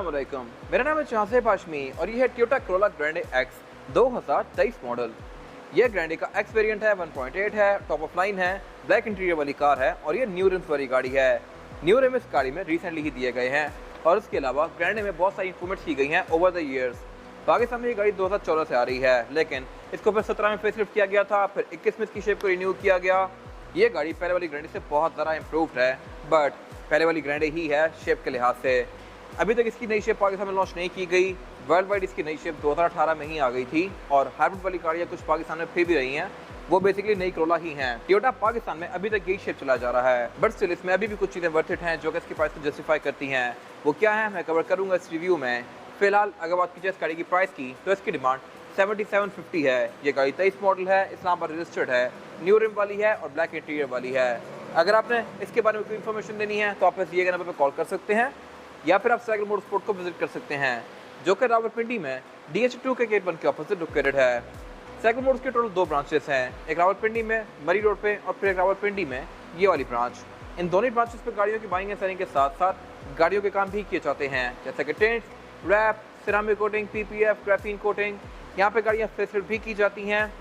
अस्सलाम वालेकुम, मेरा नाम है चाहसेब हाशमी और ये है Toyota Corolla Grande x 2023 model. यह ग्रैंडे का एक्स वेरिएंट है, 1.8 है, टॉप ऑफ लाइन है, ब्लैक इंटीरियर वाली कार है और ये न्यू रिम्स वाली गाड़ी है। न्यू रिम इस गाड़ी में रिसेंटली ही दिए गए हैं और इसके अलावा ग्रैंडे में बहुत सारी इंप्रूवमेंट्स की गई हैं ओवर द ईयर्स। पाकिस्तान में ये गाड़ी 2014 से आ रही है, लेकिन इसको फिर 17 में फेसलिफ्ट किया गया था, फिर 21 में इसकी शेप को रिन्यू किया गया। ये गाड़ी पहले वाली ग्रैंडे से बहुत ज़्यादा इम्प्रूव्ड है, बट पहले वाली ग्रैंडे ही है शेप के लिहाज से। अभी तक इसकी नई शेप पाकिस्तान में लॉन्च नहीं की गई। वर्ल्ड वाइड इसकी नई शेप 2018 में ही आ गई थी और हाइब्रिड वाली गाड़ियाँ कुछ पाकिस्तान में फिर भी रही हैं, वो बेसिकली नई कोरोला ही हैं। टोयोटा पाकिस्तान में अभी तक यही शेप चला जा रहा है, बट स्टिल इसमें अभी भी कुछ चीज़ें वर्थ इट हैं जो कि इसकी प्राइस को जस्टिफाई करती हैं। वो क्या है मैं कवर करूँगा इस रिव्यू में। फिलहाल अगर बात की जाए इस गाड़ी की प्राइस की, तो इसकी डिमांड 7750 है। ये गाड़ी 23 मॉडल है, इस्लामाबाद रजिस्टर्ड है, न्यू रिम वाली है और ब्लैक इंटीरियर वाली है। अगर आपने इसके बारे में कोई इन्फॉर्मेशन देनी है तो आप इस दिए गए नंबर पर कॉल कर सकते हैं या फिर आप साइकिल मोटरस्पोर्ट को विजिट कर सकते हैं, जो कि रावलपिंडी में DH2 के गेट 1 के ऑपोजिट लोकेटेड है। साइकिल मोटर्स के टोटल 2 ब्रांचेस हैं, एक रावलपिंडी में मरी रोड पे और फिर एक रावलपिंडी में ये वाली ब्रांच। इन दोनों ब्रांचेस पे गाड़ियों की बाइंग एंड सेलिंग के साथ साथ गाड़ियों के काम भी किए जाते हैं, जैसे कि tint, wrap, ceramic coating, PPF, graphene coating. यहाँ पे गाड़ियाँ फेसलिफ्ट भी की जाती हैं।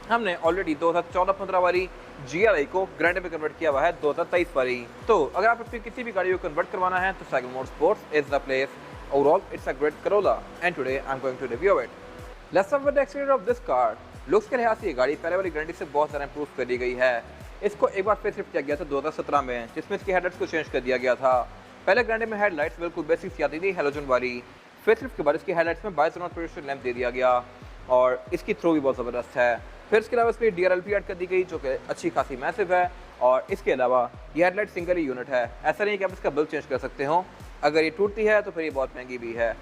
हमने ऑलरेडी 2014-15 वाली GLI को ग्रैंडे में कन्वर्ट किया हुआ है 2023 वाली। तो अगर आप अपनी किसी भी गाड़ी को कन्वर्ट करवाना है तो cycle motorsports is the place. Overall it's a great Corolla and today I am going to review it. Let's start with the exterior of this car. Looks के लिहाज से ये गाड़ी पहले वाली ग्रैंडे से बहुत ज़्यादा इंप्रूव कर दी गई है। इसको एक बार फेसलिफ्ट किया गया था 2017 में, जिसमें इसकी हेडलाइट्स को चेंज कर दिया गया था। पहले ग्रैंडे में हेडलाइट्स बिल्कुल बेसिक सी आती थी हेलोजन वाली। फेसलिफ्ट के बाद इसकी हेडलाइट्स में बाइसोनल प्रोजेक्शन लैंप दे दिया गया और इसकी थ्रो भी बहुत ज़बरदस्त है। फिर इसके अलावा इसमें DRLP ऐड कर दी गई, जो कि अच्छी खासी मैसिव है और इसके अलावा ये हेडलाइट सिंगल ही यूनिट है। ऐसा नहीं कि आप इसका बिल चेंज कर सकते हो, अगर ये टूटती है तो फिर ये बहुत महंगी भी है।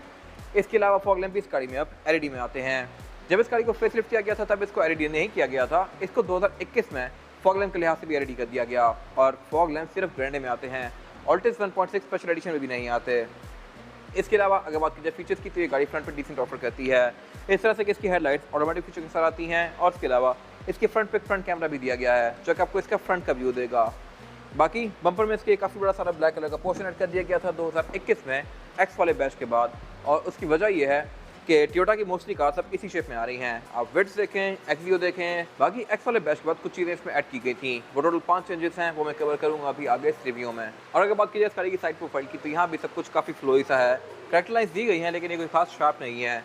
इसके अलावा फॉग लैंप भी इस गाड़ी में अब LED में आते हैं। जब इस गाड़ी को फेसलिफ्ट किया गया था तब इसको LED नहीं किया गया था, इसको 2021 में फॉग लैंप के लिहाज से भी LED कर दिया गया और फॉग लैंप सिर्फ ग्रैंडे में आते हैं, ऑल्टिस 1.6 स्पेशल एडिशन में भी नहीं आते। इसके अलावा अगर बात की जाए फीचर्स की तो ये गाड़ी फ्रंट पे डिसेंट ऑफर करती है, इस तरह से कि इसकी हेडलाइट्स ऑटोमेटिक फीचर के साथ आती हैं और इसके अलावा इसके फ्रंट पे फ्रंट कैमरा भी दिया गया है, जो कि आपको इसका फ्रंट का व्यू देगा। बाकी बम्पर में इसके काफ़ी बड़ा सारा ब्लैक कलर का पोर्शन ऐड कर दिया गया था 2021 में एक्स वाले बैच के बाद, और उसकी वजह यह है कि टोयोटा की मोस्टली कार सब इसी शेप में आ रही हैं। आप विड्स देखें, एक्सवीओ देखें, बाकी एक्स वाले बैच के बाद कुछ चीज़ें इसमें ऐड की गई थी। वो टोटल 5 चेंजेस हैं, वो मैं कवर करूँगा अभी आगे इस रिव्यू में। और अगर बात की जाए इस गाड़ी की साइड प्रोफाइल की, तो यहाँ भी सब कुछ काफ़ी फ्लोई सा है। करेक्ट लाइन्स दी गई हैं लेकिन ये कोई खास शार्प नहीं है।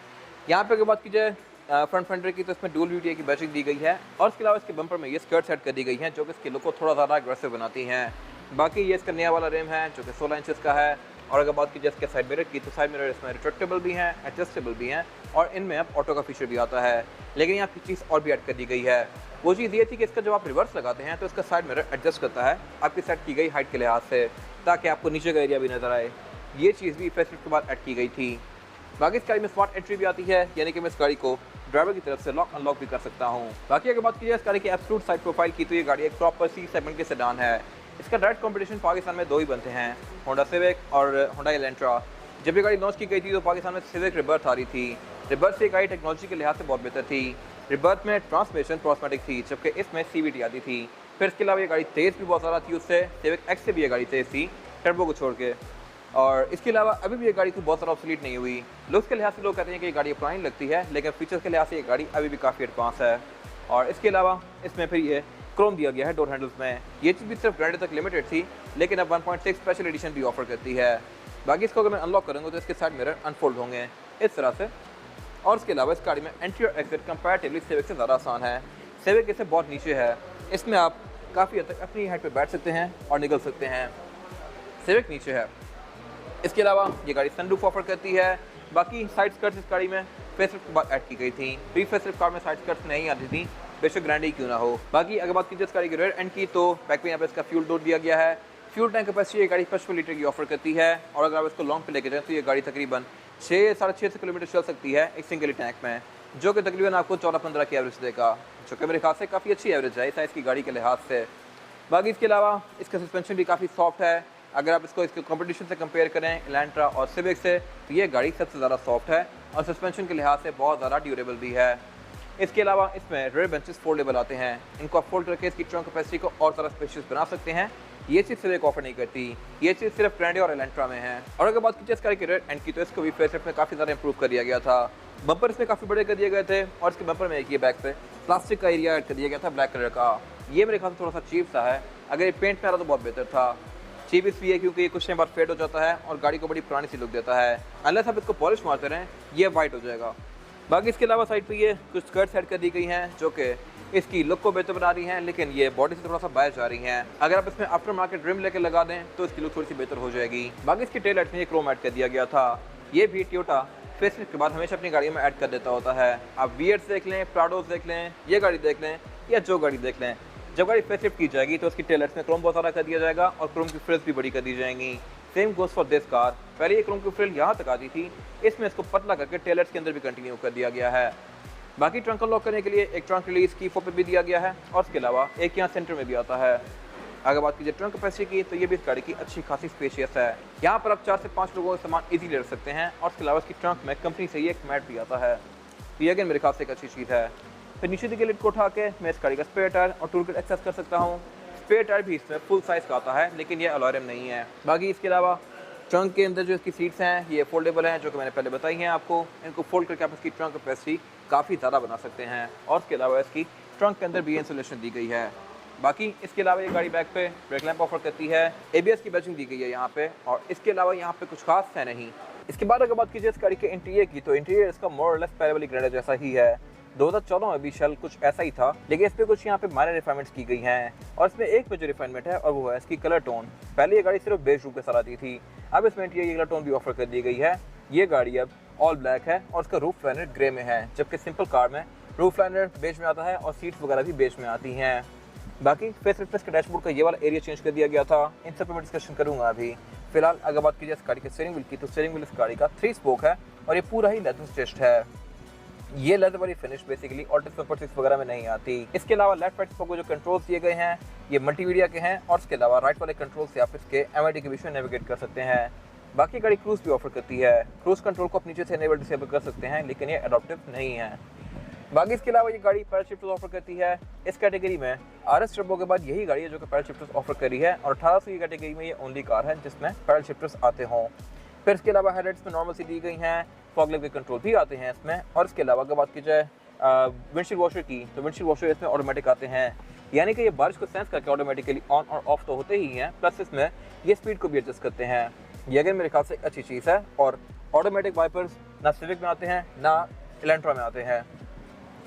यहाँ पे अगर बात की जाए फ्रंट फेंडर की, तो इसमें डुअल VTA की बैटरी दी गई है और इसके अलावा इसके बम्पर में ये स्कर्ट सेट कर दी गई हैं, जो कि इसके लुक को थोड़ा ज़्यादा अग्रेसिव बनाती हैं। बाकी ये इसका नया वाला रिम है जो कि 16 इंचेस का है। और अगर बात की जाए इसके साइड मिरर की, तो साइड मिरर इसमें रिट्रैक्टेबल भी हैं, एडजस्टेबल भी हैं और इनमें अब ऑटो का फीचर भी आता है। लेकिन यहाँ की चीज़ और भी ऐड कर दी गई है। वो चीज़ ये थी कि इसका जब आप रिवर्स लगाते हैं तो इसका साइड मिरर एडजस्ट करता है आपकी सेट की गई हाइट के लिहाज से, ताकि आपको नीचे का एरिया भी नजर आए। ये चीज़ भी फेसलिफ्ट के बाद ऐड की गई थी। बाकी इस गाड़ी में स्मार्ट एंट्री भी आती है, यानी कि मैं इस गाड़ी को ड्राइवर की तरफ से लॉक अनलॉक भी कर सकता हूँ। बाकी अगर बात की जाए इस गाड़ी की एब्सोल्यूट साइड प्रोफाइल की, तो ये गाड़ी एक प्रॉपर C सेगमेंट के सेडान है। इसका डायरेक्ट कंपटीशन पाकिस्तान में 2 ही बनते हैं, होंडा सिविक और होंडा एलेंट्रा। जब ये गाड़ी लॉन्च की गई थी तो पाकिस्तान में सिविक रिबर्थ आ रही थी। रिबर्थ से गाड़ी टेक्नोलॉजी के लिहाज से बहुत बेहतर थी। रिबर्थ में ट्रांसमिशन प्रोस्मेटिक थी, जबकि इसमें CVT आती थी। फिर इसके अलावा ये गाड़ी तेज़ भी बहुत ज़्यादा थी उससे, सिविक एक्स से भी ये गाड़ी तेज़ थी टर्बो को छोड़ के। और इसके अलावा अभी भी ये गाड़ी को बहुत ज़्यादा ऑब्सोलीट नहीं हुई। लुक्स के लिहाज से लोग कहते हैं कि ये गाड़ी पुरानी लगती है, लेकिन फीचर्स के लिहाज से ये गाड़ी अभी भी काफ़ी एडवांस है। और इसके अलावा इसमें फिर ये क्रोम दिया गया है डोर हैंडल्स में। ये चीज़ भी सिर्फ ग्रैंडे तक लिमिटेड थी, लेकिन अब 1.6 स्पेशल एडिशन भी ऑफर करती है। बाकी इसको अगर मैं अनलॉक करूँगा तो इसके साइड मिरर अनफोल्ड होंगे इस तरह से। और इसके अलावा इस गाड़ी में एंट्री और एग्जिट कंपैरेटिवली सिविक से ज़्यादा आसान है। सिविक इससे बहुत नीचे है, इसमें आप काफ़ी हद तक अपनी हाइट पर बैठ सकते हैं और निकल सकते हैं। सिविक नीचे है। इसके अलावा ये गाड़ी सनरूफ ऑफर करती है। बाकी साइड स्कर्ट्स इस गाड़ी में फेसलिफ्ट के बाद ऐड की गई थी। प्री फेसलिफ्ट कार में साइड स्कर्ट्स नहीं आती थी, बेशक ग्रैंडे ही क्यों ना हो। बाकी अगर बात की जाए इस गाड़ी के रेयर एंड की, तो बैक पे यहाँ पे इसका फ्यूल डोर दिया गया है। फ्यूल टैंक कैपेसिटी ये गाड़ी 55 लीटर की ऑफर करती है और अगर आप इसको लॉन्ग पे लेके जाएं तो ये गाड़ी तकरीबन 6-6.5 किलोमीटर चल सकती है एक सिंगल टैंक में, जो कि तकरीबन आपको 14-15 की एवरेज देगा, जो कि मेरे ख्याल से काफ़ी अच्छी एवरेज है साइज़ की गाड़ी के लिहाज से। बाकी इसके अलावा इसका सस्पेंशन भी काफ़ी सॉफ्ट है। अगर आप इसको इसके कंपटीशन से कंपेयर करें एलेंट्रा और सिविक से, तो ये गाड़ी सबसे ज़्यादा सॉफ्ट है और सस्पेंशन के लिहाज से बहुत ज़्यादा ड्यूरेबल भी है। इसके अलावा इसमें रेयर बेंचेस फोल्डेबल आते हैं, इनको आप फोल्ड करके इसकी ट्रंक कैपेसिटी को और ज़्यादा स्पेशियस बना सकते हैं ये चीज़ सिर्फ ऑफर नहीं करती, ये चीज़ सिर्फ ग्रैंडे और एलेंट्रा में है। और अगर बात की जाए इस गाड़ी के रेयर एंड की, तो इसको भी फेसलिफ्ट में काफ़ी ज़्यादा इंप्रूव कर दिया गया था। बम्पर इसमें काफ़ी बड़े कर दिए गए थे और इसके बम्पर में एक ये बैक पे प्लास्टिक का एरिया ऐड कर दिया गया था ब्लैक कलर का। ये मेरे ख्याल से थोड़ा सा चीप सा है, अगर ये पेंट में आ रहा तो बहुत बेहतर था। चीप इसलिए क्योंकि ये कुछ टाइम बाद फेड हो जाता है और गाड़ी को बड़ी पुरानी सी लुक देता है। अनलेस आप इसको पॉलिश मारते रहें ये वाइट हो जाएगा। बाकी इसके अलावा साइड पे ये कुछ स्कर्ट्स ऐड कर दी गई हैं जो कि इसकी लुक को बेहतर बना रही हैं, लेकिन ये बॉडी से थोड़ा सा बाहर जा रही हैं। अगर आप इसमें आफ्टर मार्केट रिम लेके लगा दें तो इसकी लुक थोड़ी सी बेहतर हो जाएगी। बाकी इसकी टेल लाइट्स में ये क्रोम ऐड कर दिया गया था। ये भी टोयोटा फेसलिफ्ट के बाद हमेशा अपनी गाड़ियों में ऐड कर देता होता है। आप वीएट्स देख लें, प्राडोस देख लें, ये गाड़ी देख लें या जो गाड़ी देख लें, जब गाड़ी फेसलिफ्ट की जाएगी तो उसकी टेल लाइट्स में क्रोम बहुत सारा कर दिया जाएगा और क्रोम की फ्रिल्स भी बड़ी कर दी जाएंगी। Same goes for this car. पहले ये क्रोम की फ्रिल यहाँ तक आती थी, इसमें इसको पतला करके टेल लाइट्स के अंदर भी कंटिन्यू कर दिया गया है। बाकी ट्रंक अनलॉक करने के लिए एक ट्रंक रिलीज की फोटो भी दिया गया है और इसके अलावा एक यहाँ सेंटर में भी आता है। अगर बात कीजिए ट्रंक कैपेसिटी की, तो ये भी इस गाड़ी की अच्छी खासी स्पेशियस है। यहाँ पर आप 4 से 5 लोगों का सामान इजीली रख सकते हैं और इसके अलावा इसकी ट्रंक में कंपनी से ये एक मैट भी आता है। ये अगेन मेरे ख्याल से एक अच्छी चीज़ है। फिर नीचे के लिड को उठा के मैं इस गाड़ी का स्पेयर टायर और टूल किट एक्सेस कर सकता हूँ। स्पेयर टायर भी इसमें फुल साइज़ का आता है, लेकिन ये अलॉयरम नहीं है। बाकी इसके अलावा ट्रंक के अंदर जो इसकी सीट्स हैं ये फोल्डेबल हैं, जो कि मैंने पहले बताई हैं आपको। इनको फोल्ड करके आप इसकी ट्रंक कैपेसिटी काफ़ी ज़्यादा बना सकते हैं और इसके अलावा इसकी ट्रंक के अंदर भी इंसुलेशन दी गई है। बाकी इसके अलावा ये गाड़ी बैक पे ब्रेक लैंप ऑफर करती है, ABS की बैजिंग दी गई है यहाँ पे, और इसके अलावा यहाँ पे कुछ खास है नहीं। इसके बाद अगर बात कीजिए इस गाड़ी के इंटीरियर की, तो इंटीरियर इसका मोर और लेस पहले वाली ग्रैंडे जैसा ही है। 2014 में भी शेल कुछ ऐसा ही था, लेकिन इस पे कुछ यहाँ पे माइनर रिफाइनमेंट्स की गई हैं और इसमें एक मेजर रिफाइनमेंट है और वो है इसकी कलर टोन। पहले ये गाड़ी सिर्फ बेज रूप के साथ आती थी, अब इसमें इंटीरियर कलर टोन भी ऑफर कर दी गई है। ये गाड़ी अब ऑल ब्लैक है और इसका रूफ लाइनर ग्रे में है, जबकि सिंपल कार में रूफ लाइनर बेज में आता है और सीट्स वगैरह भी बेज में आती हैं। बाकी फेसलिफ्ट के डैशबोर्ड का ये वाला एरिया चेंज कर दिया गया था, इन सब पे मैं डिस्कशन करूंगा अभी। फिलहाल अगर बात कीजिए इस गाड़ी के स्टीयरिंग व्हील की, तो स्टीयरिंग व्हील इस गाड़ी का 3 स्पोक है और ये पूरा ही लेदर स्टिच्ड है। ये लेदर वाली फिनिश बेसिकली ऑल्टो सुपर 6 वगैरह में नहीं आती। इसके अलावा लेफ्ट राइट स्पोक को जो कंट्रोल्स दिए गए हैं ये मल्टीमीडिया के हैं और इसके अलावा राइट वाले कंट्रोल से आप इसके MID के बीच में नेविगेट कर सकते हैं। बाकी गाड़ी क्रूज भी ऑफर करती है, क्रूज कंट्रोल को आप नीचे से इनेबल डिसेबल कर सकते हैं, लेकिन ये एडॉप्टिव नहीं है। बाकी इसके अलावा ये गाड़ी पैडल शिफ्टर्स ऑफर करती है। इस कैटेगरी में RS टर्बो के बाद यही गाड़ी है जो कि पैडल शिफ्टर्स ऑफर करी है और 1800 की कैटेगरी में ये ओनली कार है जिसमें पैडल शिफ्टर्स आते हों। फिर इसके अलावा हेडलाइट्स में नॉर्मल सी दी गई हैं, फॉग लैम्प के कंट्रोल भी आते हैं इसमें। और इसके अलावा अगर बात की जाए विंडशील्ड वॉशर की, तो विंडशील्ड वॉशर इसमें ऑटोमेटिक आते हैं, यानी कि ये बारिश को सेंस करके ऑटोमेटिकली ऑन और ऑफ तो होते ही हैं, प्लस इसमें ये स्पीड को भी एडजस्ट करते हैं। ये अगर मेरे ख्याल से एक अच्छी चीज़ है। और ऑटोमेटिक वाइपर्स ना सिविक में आते हैं ना एलेंट्रा में आते हैं।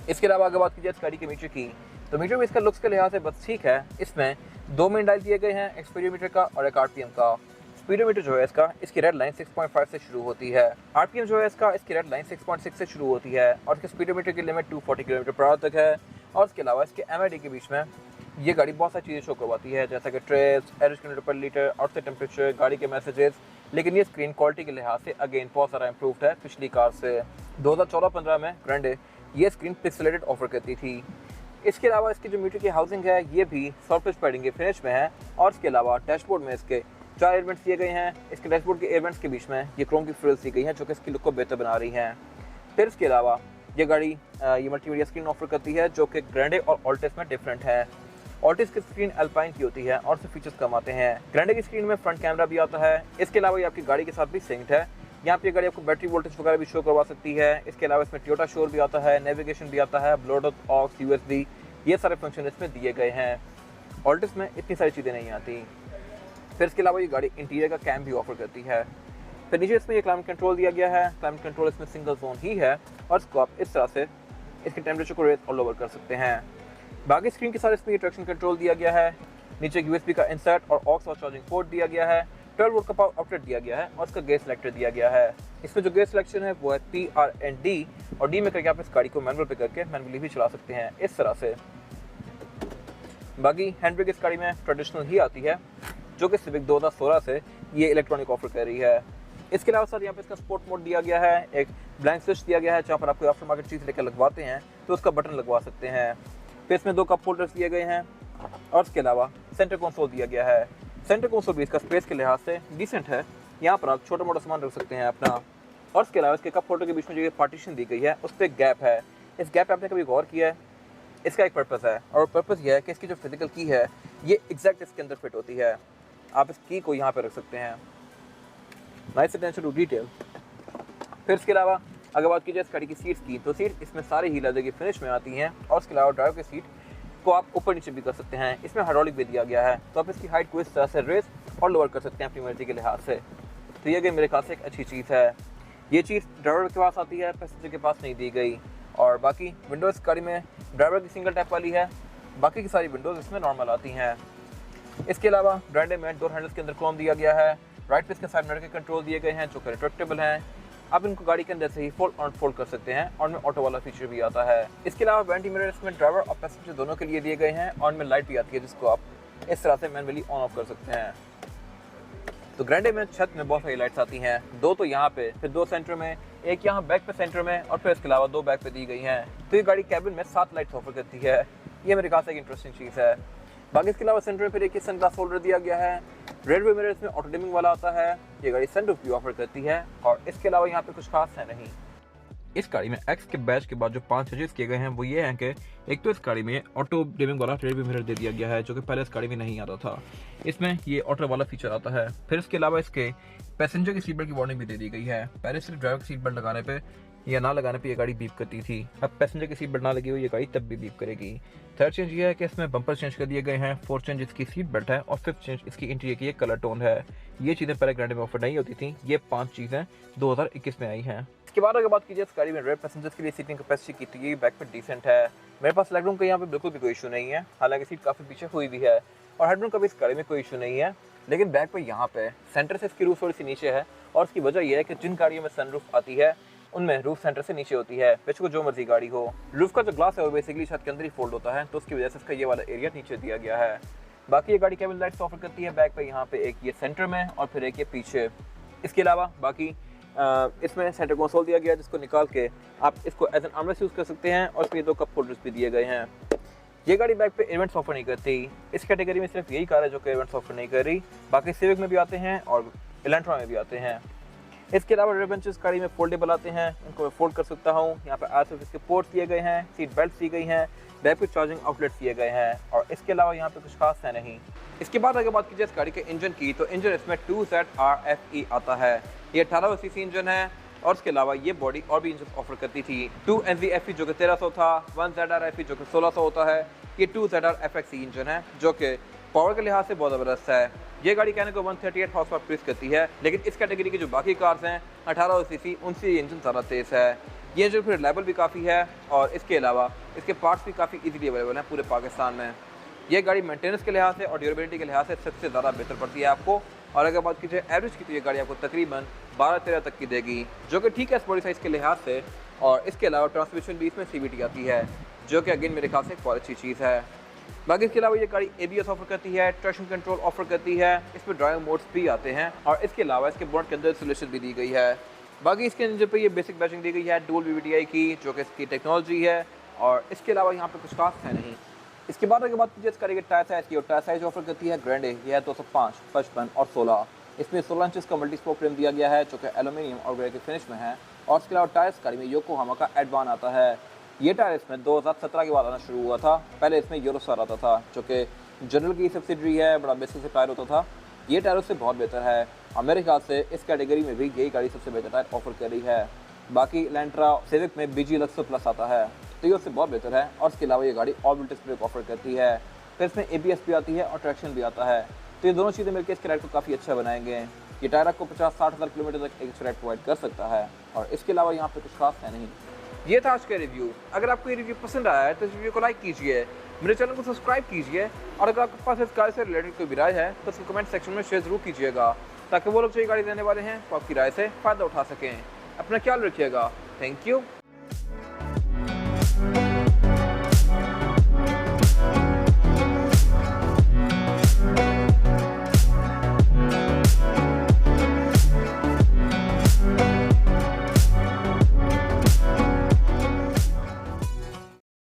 इसके अलावा अगर बात की जाए इस गाड़ी के मीटर की, तो मीटर भी इसका लुक्स के लिहाज से बस ठीक है। इसमें 2 मेन डायल दिए गए हैं, एक स्पीडोमीटर का और एक RPM का। स्पीडोमीटर जो है इसकी रेड लाइन 6.5 से शुरू होती है। RPM जो है इसकी रेड लाइन 6.6 से शुरू होती है और इसके स्पीडोमीटर की लिमिट 240 km/h तक है। और इसके अलावा इसके MID के बीच में ये गाड़ी बहुत सारी चीज़ें शो करवाती है, जैसा कि trace, average km/L, outside temperature, गाड़ी के मैसेजेस। लेकिन ये स्क्रीन क्वालिटी के लिहाज से अगेन बहुत सारा इंप्रूव्ड है पिछली कार से। 2014-15 में ग्रैंडे ये स्क्रीन पिक्सेलेटेड ऑफर करती थी। इसके अलावा इसकी जो मीटर की हाउसिंग है ये भी सॉफ्ट टच पैडिंग के फिनिश में है। और इसके अलावा डैशबोर्ड में इसके 4 एयरवेंट्स दिए गए हैं। इसके डैशबोर्ड के एयरवेंट्स के बीच में ये क्रोम की फ्रिल्स दी गई हैं जो कि इसकी लुक को बेहतर बना रही हैं। फिर इसके अलावा ये गाड़ी ये मल्टीमीडिया स्क्रीन ऑफर करती है जो कि ग्रैंडे और ऑल्टिस में डिफरेंट है। ऑल्टिस की स्क्रीन अल्पाइन की होती है और उससे फीचर्स कम आते हैं। ग्रैंडे की स्क्रीन में फ्रंट कैमरा भी आता है। इसके अलावा ये आपकी गाड़ी के साथ भी सिंक्ड है। यहाँ पे गाड़ी आपको बैटरी वोल्टेज वगैरह भी शो करवा सकती है। इसके अलावा इसमें टोयोटा शोर भी आता है, नेविगेशन भी आता है, ब्लूटूथ, ऑक्स, USB, ये सारे फंक्शन इसमें दिए गए हैं। ऑल्टिस में इतनी सारी चीज़ें नहीं आती। फिर इसके अलावा ये गाड़ी इंटीरियर का कैम भी ऑफर करती है। फिर नीचे इसमें ये क्लाइमेट कंट्रोल दिया गया है। क्लाइमेट कंट्रोल इसमें सिंगल जोन ही है और इसको आप इस तरह से इसके टेम्परेचर को रेज और लोअर कर सकते हैं। बाकी स्क्रीन के साथ इसमें ये ट्रैक्शन कंट्रोल दिया गया है। नीचे USB का इंसर्ट और ऑक्स और चार्जिंग पोर्ट दिया गया है। 12 वोल्ट का पावर आउटलेट दिया गया है और इसका गेज सिलेक्टर दिया गया है। इसमें जो गेज सिलेक्शन है वो है P, R and D और D में करके आप इस गाड़ी को मैनुअल पे करके मैनुअली भी चला सकते हैं इस तरह से। बाकी हैंड ब्रेक इस गाड़ी में ट्रेडिशनल ही आती है जो कि सिविक 2016 से ये इलेक्ट्रॉनिक ऑफर कर रही है। इसके अलावा सर यहाँ पे इसका स्पोर्ट मोड दिया गया है, एक ब्लैंक स्विच दिया गया है जहाँ पर आपको आफ्टर मार्केट चीज़ लेकर लगवाते हैं तो उसका बटन लगवा सकते हैं। फिर इसमें 2 कप होल्डर्स दिए गए हैं और इसके अलावा सेंटर कंसोल दिया गया है। सेंटर कंसोल भी इसका स्पेस के लिहाज से डिसेंट है, यहाँ पर आप छोटा मोटा सामान रख सकते हैं अपना। और इसके अलावा इसके कप होल्डर के बीच में जो ये पार्टीशन दी गई है उस पर एक गैप है। इस गैप पे आपने कभी गौर किया है? इसका एक पर्पस है और पर्पस यह है कि इसकी जो फिजिकल की है ये एग्जैक्ट इसके अंदर फिट होती है। आप इस की को यहाँ पे रख सकते हैं। Nice attention to detail. फिर इसके अलावा अगर बात की जाए इस गाड़ी की सीट्स की, तो सीट इसमें सारे ही लेदर की फिनिश में आती हैं और इसके अलावा ड्राइवर की सीट को आप ऊपर नीचे भी कर सकते हैं। इसमें हाइड्रोलिक भी दिया गया है, तो आप इसकी हाइट को इस तरह से रेस और लोअर कर सकते हैं अपनी मर्जी के लिहाज से। तो ये मेरे ख्याल से एक अच्छी चीज़ है। ये चीज़ ड्राइवर के पास आती है, पैसेंजर के पास नहीं दी गई। और बाकी विंडोज़ गाड़ी में ड्राइवर की सिंगल टैप वाली है, बाकी की सारी विंडोज़ इसमें नॉर्मल आती हैं। इसके अलावा ग्रैंडे में डोर हैंडल्स के अंदर क्रोम दिया गया है। राइट पे इसके साइड मिरर के कंट्रोल दिए गए हैं जो कि रिट्रैक्टेबल हैं। आप इनको गाड़ी के अंदर से ही फोल्ड और फोल्ड कर सकते हैं और में ऑटो वाला फीचर भी आता है। इसके अलावा वेंटी मिरर इसमें ड्राइवर और पैसेंजर दोनों के लिए दिए गए हैं और में लाइट भी आती है जिसको आप इस तरह से मैनुअली ऑन ऑफ कर सकते हैं। तो ग्रैंडे में छत में बहुत सारी लाइट्स आती हैं, 2 तो यहाँ पे, फिर 2 सेंटर में, एक यहाँ बैक पे सेंटर में और फिर इसके अलावा 2 बैक पे दी गई हैं। तो ये गाड़ी कैबिन में 7 लाइट्स ऑफर करती है। ये मेरे ख्याल से एक इंटरेस्टिंग चीज़ है। बाकी इसके अलावा सेंटर में फिर एक सनग्लास होल्डर दिया गया है। रेडवे मिरर इसमें ऑटो डिमिंग वाला आता है। ये गाड़ी सनरूफ भी ऑफर करती है और इसके अलावा यहाँ पे कुछ खास है नहीं। इस गाड़ी में एक्स के बैच के बाद जो 5 चेंजेस किए गए हैं वो ये हैं कि एक तो इस गाड़ी में ऑटो डिमिंग वाला रेडवे मिरर दे दिया गया है जो कि पहले इस गाड़ी में नहीं आता था। इसमें ये ऑटो वाला फीचर आता है। फिर इसके अलावा इसके पैसेंजर की सीट बेल्ट की वार्निंग भी दे दी गई है। पहले सिर्फ ड्राइवर की सीट बेल्ट लगाने पे या ना लगाने पे ये गाड़ी बीप करती थी, अब पैसेंजर की सीट बेल्ट ना लगी हुई ये गाड़ी तब भी बीप करेगी। थर्ड चेंज ये है कि इसमें बम्पर चेंज कर दिए गए हैं। फोर्थ चेंज इसकी सीट बेल्ट है और फिफ्थ चेंज इसकी इंटीरियर की कलर टोन है। ये चीज़ें पहले ग्रैंडे में ऑफर नहीं होती थी। ये 5 चीज़ें 2021 में आई हैं। इसके बाद अगर बात कीजिए इस गाड़ी में रेयर पैसेंजर्स के लिए सीटिंग कैपेसिटी की, तो ये बैक पे डिसेंट है। मेरे पास लेग रूम का यहाँ पे बिल्कुल भी कोई इशू नहीं है, हालांकि सीट काफ़ी पीछे हुई भी है। और हेडरूम का भी इस गाड़ी में कोई इशू नहीं है, लेकिन बैक पे यहाँ पे सेंटर से इसकी रूफ थोड़ी सी नीचे है और उसकी वजह यह है कि जिन गाड़ियों में सनरूफ आती है उनमें रूफ सेंटर से नीचे होती है, बेशक जो मर्जी गाड़ी हो। रूफ का जो ग्लास है वो बेसिकली छत के अंदर ही फोल्ड होता है, तो उसकी वजह से इसका ये वाला एरिया नीचे दिया गया है। बाकी ये गाड़ी केबल लाइट्स ऑफर करती है बैक पे, यहाँ पे एक ये सेंटर में और फिर एक ये पीछे। इसके अलावा बाकी इसमें सेंटर कंसोल दिया गया जिसको निकाल के आप इसको एज एन आर्मरेस्ट यूज़ कर सकते हैं और इसमें 2 कप होल्डर्स भी दिए गए हैं। ये गाड़ी बैक पे इवेंट्स ऑफर नहीं करती। इस कैटेगरी में सिर्फ यही कार है जो कि इवेंट्स ऑफर नहीं कर रही, बाकी सिविक में भी आते हैं और इलेंट्रा में भी आते हैं। इसके अलावा रेयर बेंचेस गाड़ी में फोल्डेबल आते हैं, इनको मैं फोल्ड कर सकता हूँ। यहाँ पे आर इसके पोर्ट्स दिए गए हैं, सीट बेल्ट दी गई हैं, बैक पे चार्जिंग आउटलेट्स दिए गए हैं और इसके अलावा यहाँ पे कुछ खास है नहीं। इसके बाद अगर बात कीजिए इस गाड़ी के इंजन की, तो इंजन इसमें 2ZRFE आता है। ये 18 सीसी इंजन है और इसके अलावा ये बॉडी और भी इंजन ऑफर करती थी। 2NZFE जो कि 1300 था, 1ZRFE जो कि 1600 होता है। ये 2ZRFXE इंजन है जो कि पावर के लिहाज से बहुत ज़बरदस्त है। ये गाड़ी कहने को 138 हॉर्स पावर प्रेस करती है, लेकिन इस कैटेगरी की जो बाकी कार्स हैं 18 सीसी उनसे ये इंजन ज़्यादा तेज़ है। ये इंजन फिर रिलायबल भी काफ़ी है और इसके अलावा इसके पार्ट्स भी काफ़ी इजीली अवेलेबल हैं पूरे पाकिस्तान में। ये गाड़ी मेंटेनेंस के लिहाज से और ड्यूरेबिलिटी के लिहाज से सबसे ज़्यादा बेहतर पड़ती है आपको। और अगर बात कीजिए एवरेज की, तो ये गाड़ी आपको तकरीबन 12-13 तक की देगी, जो कि ठीक है इस बॉडी साइज़ के लिहाज से। और इसके अलावा ट्रांसमिशन भी इसमें CVT आती है, जो कि अगेन मेरे ख्याल से एक बहुत अच्छी चीज़ है। बाकी इसके अलावा ये गाड़ी ABS ऑफर करती है, ट्रैक्शन कंट्रोल ऑफर करती है, इसमें ड्राइविंग मोड्स भी आते हैं और इसके अलावा इसके बोनट के अंदर सोल्यूशन भी दी गई है। बाकी इसके इंजन पे ये बेसिक बैचिंग दी गई है डुअल VVTi की, जो कि इसकी टेक्नोलॉजी है और इसके अलावा यहाँ पे कुछ खास है नहीं। इसके बाद अगर बात कीजिए इस गाड़ी के टायर साइज़ की, और टायर साइज़ ऑफर करती है ग्रैंडे, यह है 205, 55 और 16। इसमें 16 इंच का मल्टी स्पोक फ्रेम दिया गया है जो कि एल्यूमिनियम और ग्रे के फिनिश में है। और इसके अलावा टायर गाड़ी में योकोहामा का एडवान आता है। ये टायर इसमें 2017 के बाद आना शुरू हुआ था, पहले इसमें यूरोस्टार आता था जो कि जनरल की सब्सिडरी है, बड़ा बेसिक से टायर होता था। ये टायर उससे बहुत बेहतर है और मेरे ख्याल से इस कैटेगरी में भी यही गाड़ी सबसे बेहतर टायर ऑफर कर रही है। बाकी इलेंट्रा सिविक में BG Luxor प्लस आता है, तो ये उससे बहुत बेहतर है। और इसके अलावा ये गाड़ी all wheel disc brake offer करती है, फिर इसमें ABS भी आती है और ट्रैक्शन भी आता है। तो ये दोनों चीज़ें मिलकर इसके राइड को काफ़ी अच्छा बनाएंगे। ये टायर आपको 50-60 हज़ार किलोमीटर तक एक राइड प्रोवाइड कर सकता है और इसके अलावा यहाँ पे कुछ खास है नहीं। ये था आज का रिव्यू। अगर आपको ये रिव्यू पसंद आया है तो इस वीडियो को लाइक कीजिए, मेरे चैनल को सब्सक्राइब कीजिए और अगर आपके पास इस गाड़ी से रिलेटेड कोई भी राय है तो उसको कमेंट सेक्शन में शेयर जरूर कीजिएगा, ताकि वो लोग जो ये गाड़ी लेने वाले हैं वो आपकी राय से फ़ायदा उठा सकें। अपना ख्याल रखिएगा। Thank you.